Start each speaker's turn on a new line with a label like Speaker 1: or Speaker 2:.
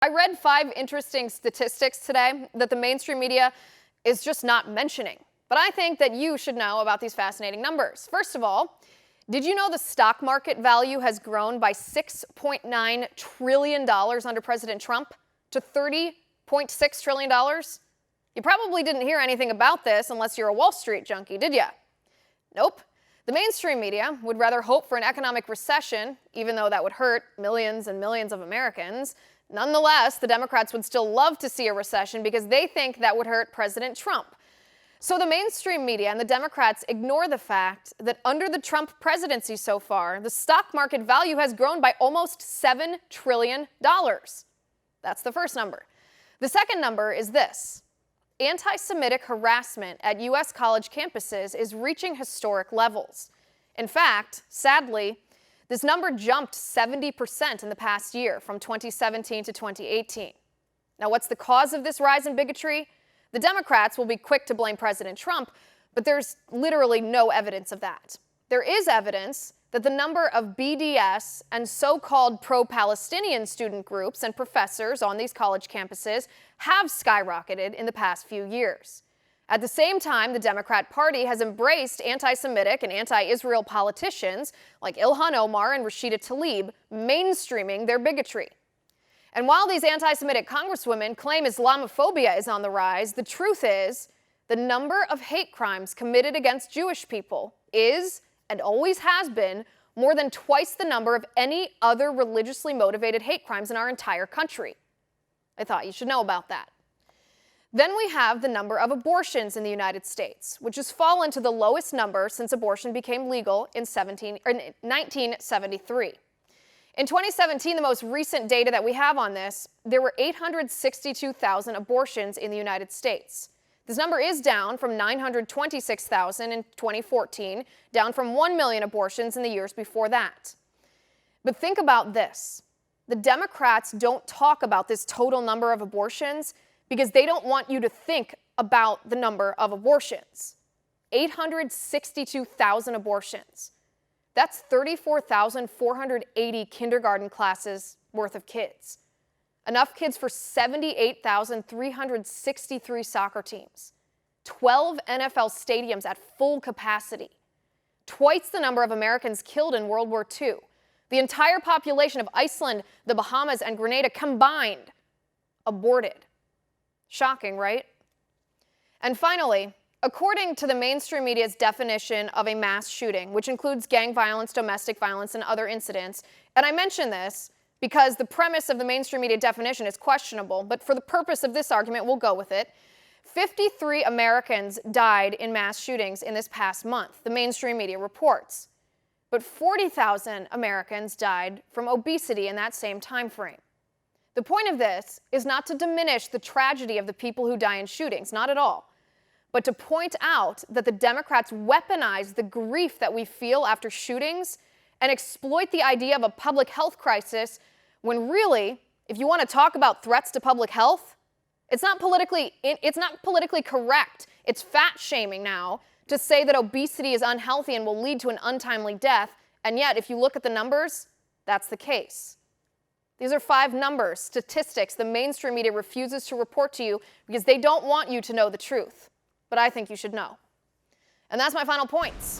Speaker 1: I read 5 interesting statistics today that the mainstream media is just not mentioning. But I think that you should know about these fascinating numbers. First of all, did you know the stock market value has grown by $6.9 trillion under President Trump to $30.6 trillion? You probably didn't hear anything about this unless you're a Wall Street junkie, did ya? Nope. The mainstream media would rather hope for an economic recession, even though that would hurt millions and millions of Americans. Nonetheless, the Democrats would still love to see a recession because they think that would hurt President Trump. So the mainstream media and the Democrats ignore the fact that under the Trump presidency so far, the stock market value has grown by almost $7 trillion. That's the first number. The second number is this. Anti-Semitic harassment at U.S. college campuses is reaching historic levels. In fact, sadly, this number jumped 70% in the past year, from 2017 to 2018. Now, what's the cause of this rise in bigotry? The Democrats will be quick to blame President Trump, but there's literally no evidence of that. There is evidence that the number of BDS and so-called pro-Palestinian student groups and professors on these college campuses have skyrocketed in the past few years. At the same time, the Democrat Party has embraced anti-Semitic and anti-Israel politicians like Ilhan Omar and Rashida Tlaib, mainstreaming their bigotry. And while these anti-Semitic congresswomen claim Islamophobia is on the rise, the truth is the number of hate crimes committed against Jewish people is, and always has been, more than twice the number of any other religiously motivated hate crimes in our entire country. I thought you should know about that. Then we have the number of abortions in the United States, which has fallen to the lowest number since abortion became legal in 1973. In 2017, the most recent data that we have on this, there were 862,000 abortions in the United States. This number is down from 926,000 in 2014, down from 1 million abortions in the years before that. But think about this. The Democrats don't talk about this total number of abortions because they don't want you to think about the number of abortions. 862,000 abortions. That's 34,480 kindergarten classes worth of kids. Enough kids for 78,363 soccer teams. 12 NFL stadiums at full capacity. Twice the number of Americans killed in World War II. The entire population of Iceland, the Bahamas, and Grenada combined aborted. Shocking, right? And finally, according to the mainstream media's definition of a mass shooting, which includes gang violence, domestic violence, and other incidents, and I mention this because the premise of the mainstream media definition is questionable, but for the purpose of this argument, we'll go with it. 53 Americans died in mass shootings in this past month, the mainstream media reports. But 40,000 Americans died from obesity in that same time frame. The point of this is not to diminish the tragedy of the people who die in shootings, not at all, but to point out that the Democrats weaponize the grief that we feel after shootings and exploit the idea of a public health crisis when really, if you want to talk about threats to public health, it's not politically correct. It's fat shaming now to say that obesity is unhealthy and will lead to an untimely death, and yet if you look at the numbers, that's the case. These are 5 numbers, statistics the mainstream media refuses to report to you because they don't want you to know the truth. But I think you should know. And that's my final points.